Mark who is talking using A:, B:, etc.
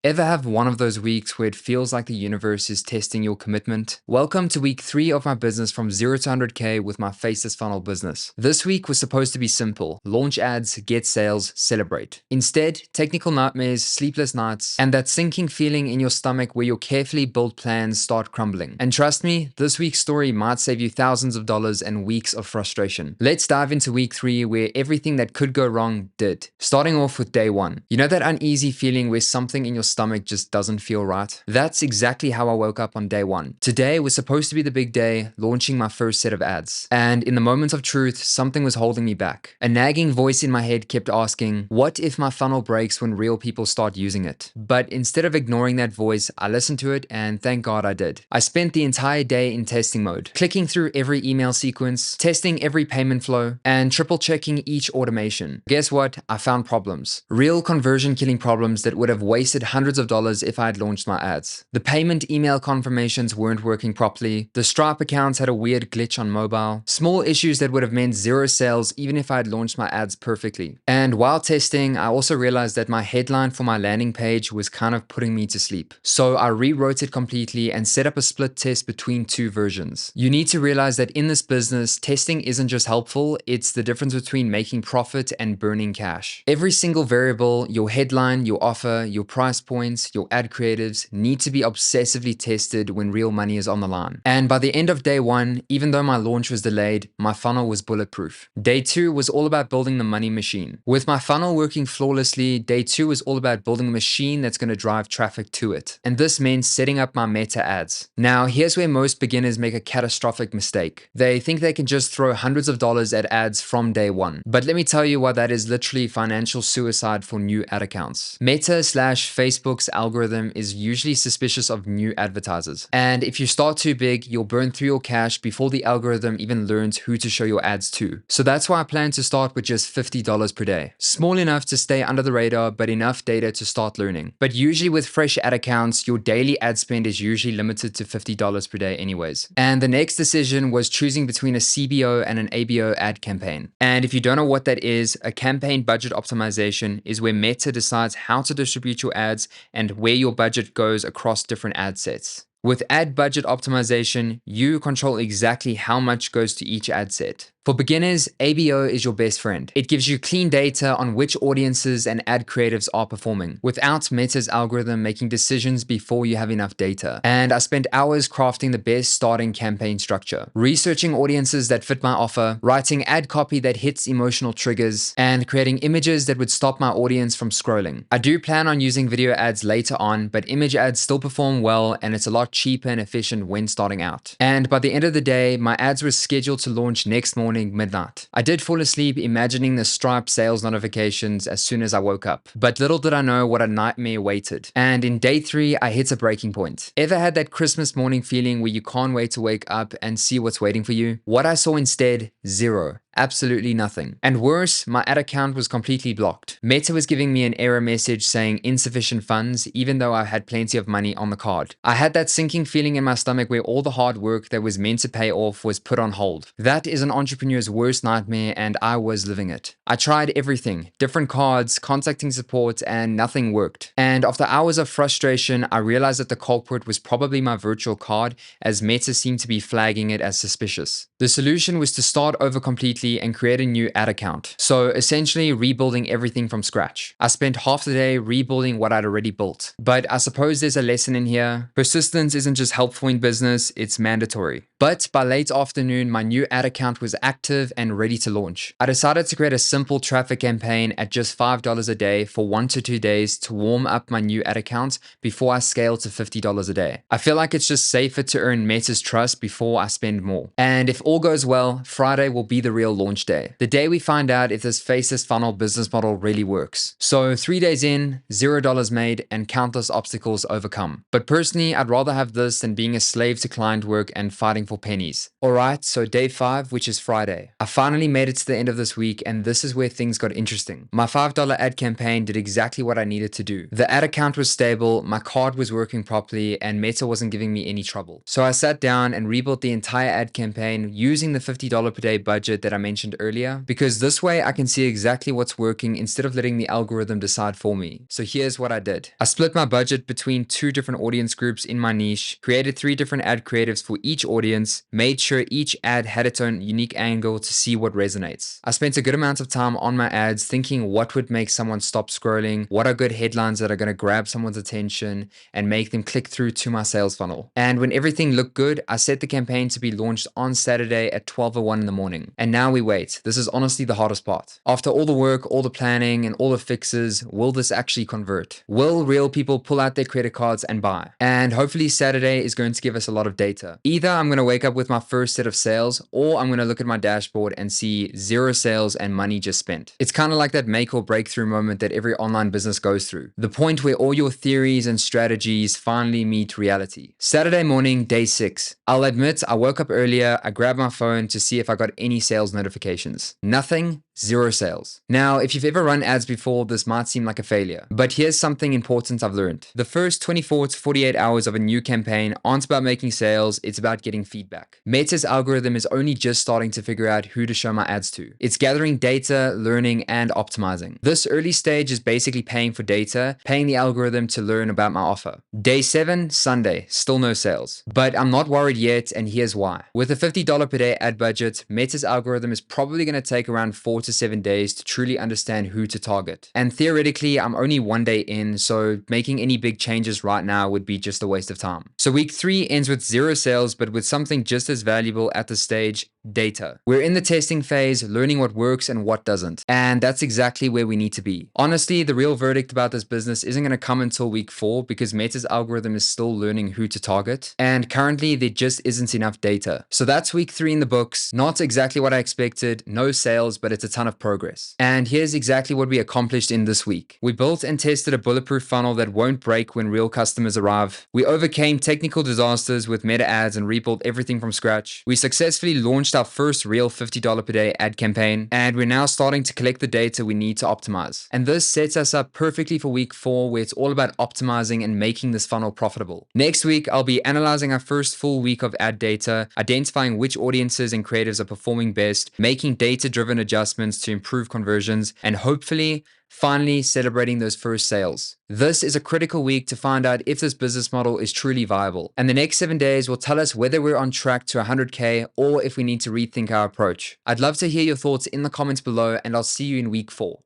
A: Ever have one of those weeks where it feels like the universe is testing your commitment? Welcome to week 3 of my business from 0 to 100K with my Faceless Funnel business. This week was supposed to be simple: launch ads, get sales, celebrate. Instead, technical nightmares, sleepless nights, and that sinking feeling in your stomach where your carefully built plans start crumbling. And trust me, this week's story might save you thousands of dollars and weeks of frustration. Let's dive into week 3 where everything that could go wrong did. Starting off with day 1. You know that uneasy feeling where something in your stomach just doesn't feel right? That's exactly how I woke up on day 1. Today was supposed to be the big day, launching my first set of ads. And in the moment of truth, something was holding me back. A nagging voice in my head kept asking, what if my funnel breaks when real people start using it? But instead of ignoring that voice, I listened to it, and thank God I did. I spent the entire day in testing mode, clicking through every email sequence, testing every payment flow, and triple checking each automation. Guess what? I found problems. Real conversion killing problems that would have wasted hundreds of dollars if I had launched my ads. The payment email confirmations weren't working properly. The Stripe accounts had a weird glitch on mobile. Small issues that would have meant zero sales even if I had launched my ads perfectly. And while testing, I also realized that my headline for my landing page was kind of putting me to sleep. So I rewrote it completely and set up a split test between two versions. You need to realize that in this business, testing isn't just helpful, it's the difference between making profit and burning cash. Every single variable, your headline, your offer, your price points, your ad creatives, need to be obsessively tested when real money is on the line. And by the end of day 1, even though my launch was delayed, my funnel was bulletproof. Day 2 was all about building the money machine. With my funnel working flawlessly, day 2 was all about building a machine that's going to drive traffic to it. And this meant setting up my meta ads. Now, here's where most beginners make a catastrophic mistake. They think they can just throw hundreds of dollars at ads from day 1. But let me tell you why that is literally financial suicide for new ad accounts. Meta/Facebook's algorithm is usually suspicious of new advertisers. And if you start too big, you'll burn through your cash before the algorithm even learns who to show your ads to. So that's why I plan to start with just $50 per day. Small enough to stay under the radar, but enough data to start learning. But usually with fresh ad accounts, your daily ad spend is usually limited to $50 per day anyways. And the next decision was choosing between a CBO and an ABO ad campaign. And if you don't know what that is, a campaign budget optimization is where Meta decides how to distribute your ads and where your budget goes across different ad sets. With ad budget optimization, you control exactly how much goes to each ad set. For beginners, ABO is your best friend. It gives you clean data on which audiences and ad creatives are performing, without Meta's algorithm making decisions before you have enough data. And I spent hours crafting the best starting campaign structure, researching audiences that fit my offer, writing ad copy that hits emotional triggers, and creating images that would stop my audience from scrolling. I do plan on using video ads later on, but image ads still perform well, and it's a lot cheaper and efficient when starting out. And by the end of the day, my ads were scheduled to launch next morning midnight. I did fall asleep imagining the Stripe sales notifications as soon as I woke up, but little did I know what a nightmare awaited. And in day 3, I hit a breaking point. Ever had that Christmas morning feeling where you can't wait to wake up and see what's waiting for you? What I saw instead, zero. Absolutely nothing. And worse, my ad account was completely blocked. Meta was giving me an error message saying insufficient funds, even though I had plenty of money on the card. I had that sinking feeling in my stomach where all the hard work that was meant to pay off was put on hold. That is an entrepreneur's worst nightmare, and I was living it. I tried everything, different cards, contacting support, and nothing worked. And after hours of frustration, I realized that the culprit was probably my virtual card, as Meta seemed to be flagging it as suspicious. The solution was to start over completely and create a new ad account. So essentially rebuilding everything from scratch. I spent half the day rebuilding what I'd already built. But I suppose there's a lesson in here. Persistence isn't just helpful in business, it's mandatory. But by late afternoon, my new ad account was active and ready to launch. I decided to create a simple traffic campaign at just $5 a day for 1 to 2 days to warm up my new ad account before I scale to $50 a day. I feel like it's just safer to earn Meta's trust before I spend more. And if all goes well, Friday will be the real launch day. The day we find out if this Faceless Funnel business model really works. So 3 days in, $0 made, and countless obstacles overcome. But personally, I'd rather have this than being a slave to client work and fighting for pennies. Alright, so day 5, which is Friday. I finally made it to the end of this week, and this is where things got interesting. My $5 ad campaign did exactly what I needed to do. The ad account was stable, my card was working properly, and Meta wasn't giving me any trouble. So I sat down and rebuilt the entire ad campaign using the $50 per day budget that I mentioned earlier, because this way I can see exactly what's working instead of letting the algorithm decide for me. So here's what I did. I split my budget between 2 different audience groups in my niche, created 3 different ad creatives for each audience, made sure each ad had its own unique angle to see what resonates. I spent a good amount of time on my ads thinking what would make someone stop scrolling, what are good headlines that are going to grab someone's attention and make them click through to my sales funnel. And when everything looked good, I set the campaign to be launched on Saturday at 12:01 in the morning. And now we wait. This is honestly the hardest part. After all the work, all the planning, and all the fixes, will this actually convert? Will real people pull out their credit cards and buy? And hopefully Saturday is going to give us a lot of data. Either I'm going to wake up with my first set of sales, or I'm going to look at my dashboard and see 0 sales and money just spent. It's kind of like that make or breakthrough moment that every online business goes through. The point where all your theories and strategies finally meet reality. Saturday morning, day 6. I'll admit I woke up earlier, I grabbed my phone to see if I got any sales notifications. Nothing. 0 sales. Now, if you've ever run ads before, this might seem like a failure, but here's something important I've learned. The first 24 to 48 hours of a new campaign aren't about making sales, it's about getting feedback. Meta's algorithm is only just starting to figure out who to show my ads to. It's gathering data, learning, and optimizing. This early stage is basically paying for data, paying the algorithm to learn about my offer. Day 7, Sunday, still no sales. But I'm not worried yet, and here's why. With a $50 per day ad budget, Meta's algorithm is probably going to take around 4 to 7 days to truly understand who to target. And theoretically, I'm only 1 day in, so making any big changes right now would be just a waste of time. So week 3 ends with 0 sales, but with something just as valuable at this stage: data. We're in the testing phase, learning what works and what doesn't. And that's exactly where we need to be. Honestly, the real verdict about this business isn't going to come until week 4 because Meta's algorithm is still learning who to target. And currently, there just isn't enough data. So that's week 3 in the books. Not exactly what I expected. No sales, but it's a ton of progress. And here's exactly what we accomplished in this week. We built and tested a bulletproof funnel that won't break when real customers arrive. We overcame technical disasters with meta ads and rebuilt everything from scratch. We successfully launched our first real $50 per day ad campaign, and we're now starting to collect the data we need to optimize. And this sets us up perfectly for week 4, where it's all about optimizing and making this funnel profitable. Next week, I'll be analyzing our first full week of ad data, identifying which audiences and creatives are performing best, making data-driven adjustments to improve conversions, and hopefully, finally celebrating those first sales. This is a critical week to find out if this business model is truly viable. And the next 7 days will tell us whether we're on track to 100K or if we need to rethink our approach. I'd love to hear your thoughts in the comments below, and I'll see you in week 4.